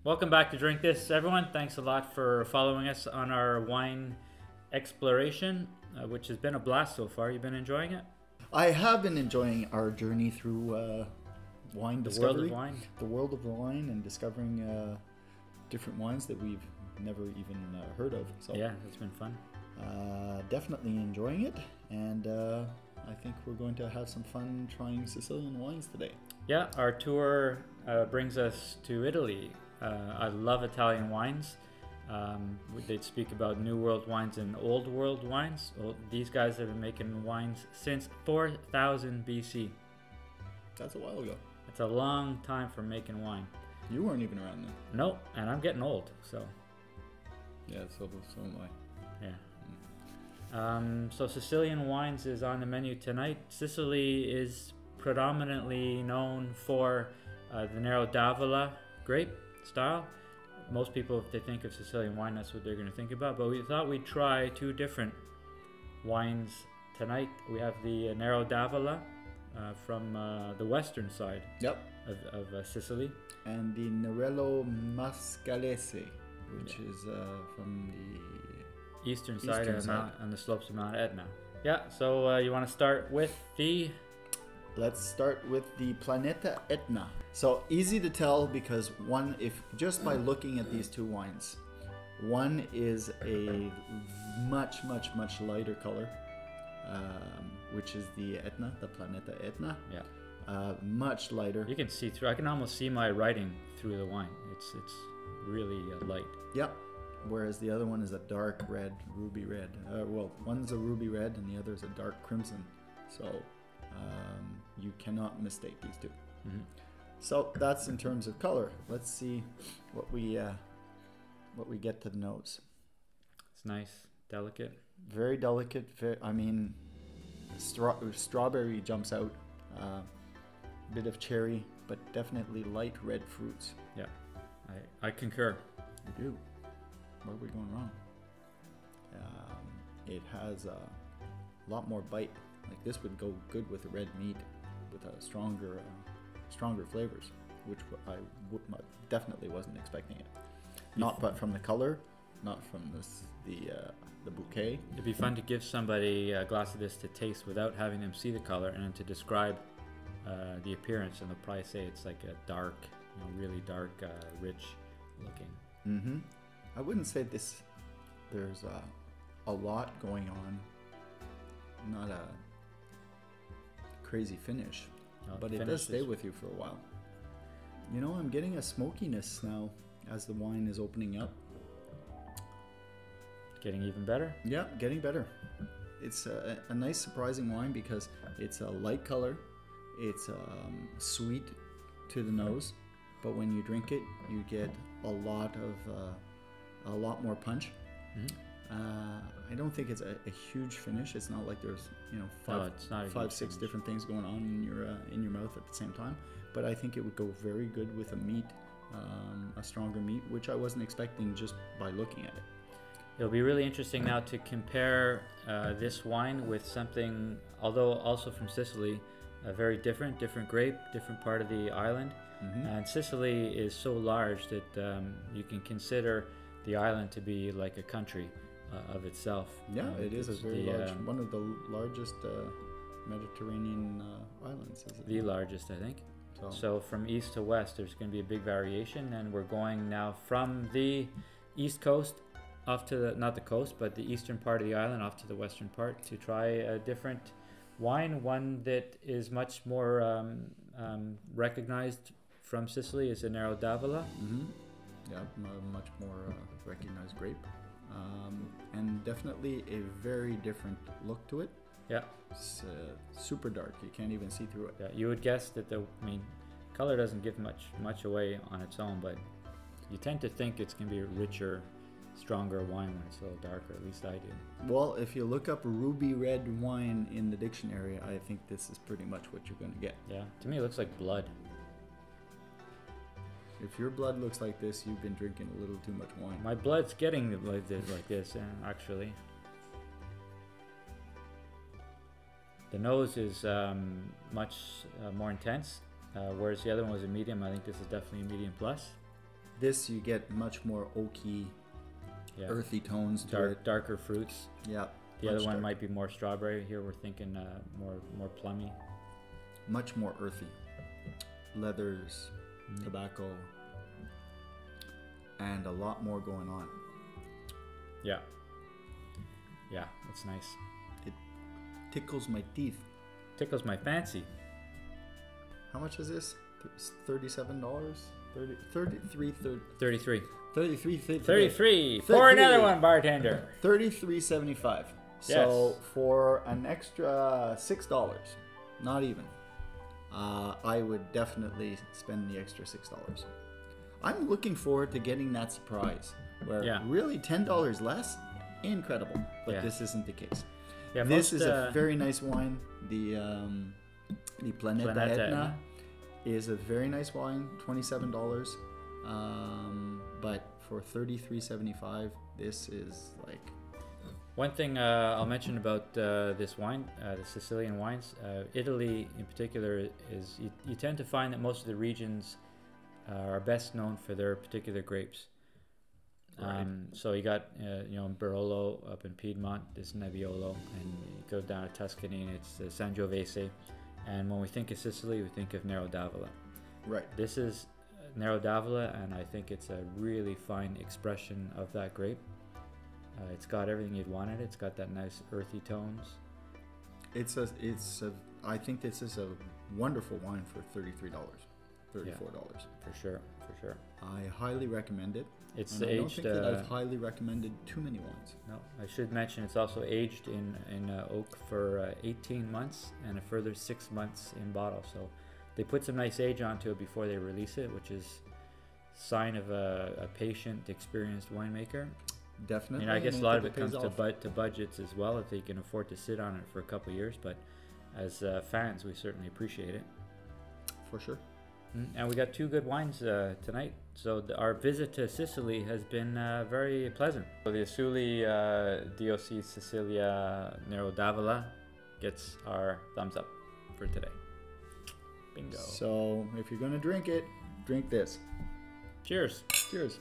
Welcome back to Drink This, everyone. Thanks a lot for following us on our wine exploration, which has been a blast so far. You've been enjoying it? I have been enjoying our journey through wine discovery. World of wine. The world of wine and discovering different wines that we've never even heard of. So yeah, it's been fun. Definitely enjoying it, and I think we're going to have some fun trying Sicilian wines today. Yeah, our tour brings us to Italy. I love Italian wines. They'd speak about New World wines and Old World wines. Well, these guys have been making wines since 4000 BC. That's a while ago. It's a long time for making wine. You weren't even around then. No, and I'm getting old, so. Yeah, so am I. Yeah. So Sicilian wines is on the menu tonight. Sicily is predominantly known for the Nero D'Avola grape style. Most people, if they think of Sicilian wine, that's what they're going to think about. But we thought we'd try two different wines tonight. We have the Nero D'Avola from the western side of Sicily. And the Nerello Mascalese, which is from the eastern side on the slopes of Mount Etna. Yeah, so you want to start with the... Let's start with the Planeta Etna. So easy to tell because one, if just by looking at these two wines, one is a much lighter color, which is the Etna, the Planeta Etna. Yeah. Much lighter. You can see through. I can almost see my writing through the wine. It's really light. Yep. Whereas the other one is a dark red, ruby red. Well, one's a ruby red and the other is a dark crimson. So you cannot mistake these two. Mm-hmm. So that's in terms of color. Let's see what we get to the nose. It's nice, delicate. Very delicate. Strawberry jumps out. Bit of cherry, but definitely light red fruits. Yeah, I concur. You do. Where are we going wrong? It has a lot more bite. Like this would go good with a red meat, with a stronger flavors, which I definitely wasn't expecting it. Not but from the color, not from the bouquet. It'd be fun to give somebody a glass of this to taste without having them see the color, and then to describe the appearance, and they'll probably say it's like a dark, really dark, rich looking. Mm-hmm. I wouldn't say there's a lot going on. Not a crazy finish, but it does stay with you for a while. I'm getting a smokiness now as the wine is opening up. Getting even better? Yeah, getting better. It's a nice surprising wine because it's a light color, it's sweet to the nose, but when you drink it, you get a lot more punch. Mm-hmm. I don't think it's a huge finish. It's not like there's five, six different things going on in your mouth at the same time. But I think it would go very good with a meat, a stronger meat, which I wasn't expecting just by looking at it. It'll be really interesting now to compare this wine with something, although also from Sicily, very different grape, different part of the island. Mm-hmm. And Sicily is so large that you can consider the island to be like a country of itself. Yeah, it is a very large, one of the largest Mediterranean islands. The largest, I think. So from east to west, there's going to be a big variation, and we're going now from the east coast off to not the coast, but the eastern part of the island off to the western part to try a different wine, one that is much more recognized from Sicily is a Nero D'Avola. Mm-hmm. Yeah, much more recognized grape. And definitely a very different look to it. Yeah. It's super dark. You can't even see through it. Yeah, you would guess that color doesn't give much away on its own, but you tend to think it's going to be a richer, stronger wine when it's a little darker. At least I do. Well, if you look up ruby red wine in the dictionary, I think this is pretty much what you're going to get. Yeah, to me it looks like blood. If your blood looks like this, you've been drinking a little too much wine. My blood's getting like this, actually. The nose is much more intense, whereas the other one was a medium. I think this is definitely a medium plus. This you get much more oaky, Yeah. earthy tones to it. Darker fruits. Yeah. The other much one dark- might be more strawberry. Here we're thinking more plummy. much more earthy. Leathers, tobacco, and a lot more going on. Yeah. Yeah, it's nice. Tickles my teeth. Tickles my fancy. How much is this? $37? 33 33. 33 Pour another one, bartender. $33.75. So for an extra $6, not even, I would definitely spend the extra $6. I'm looking forward to getting that surprise where really $10 less, incredible. But this isn't the case. Yeah, this is a very nice wine. The Planeta Etna is a very nice wine, $27. But for $33.75, this is like. One thing I'll mention about this wine, the Sicilian wines, Italy in particular, is you tend to find that most of the regions are best known for their particular grapes. Right. So you got Barolo up in Piedmont, this Nebbiolo, and you go down to Tuscany and it's Sangiovese. And when we think of Sicily, we think of Nero D'Avola. Right. This is Nero D'Avola, and I think it's a really fine expression of that grape. It's got everything you'd want in it. It's got that nice earthy tones. I think this is a wonderful wine for $33, $34. For sure. I highly recommend it. It's and aged. I don't think that I've highly recommended too many wines. No, I should mention it's also aged in oak for 18 months and a further 6 months in bottle. So they put some nice age onto it before they release it, which is sign of a patient, experienced winemaker. Definitely. I guess a lot of it comes to budgets as well, if they can afford to sit on it for a couple of years. But as fans, we certainly appreciate it. For sure. And we got two good wines tonight. So our visit to Sicily has been very pleasant. So the Assuli DOC Sicilia Nero D'Avola gets our thumbs up for today. Bingo. So if you're going to drink it, drink this. Cheers. Cheers.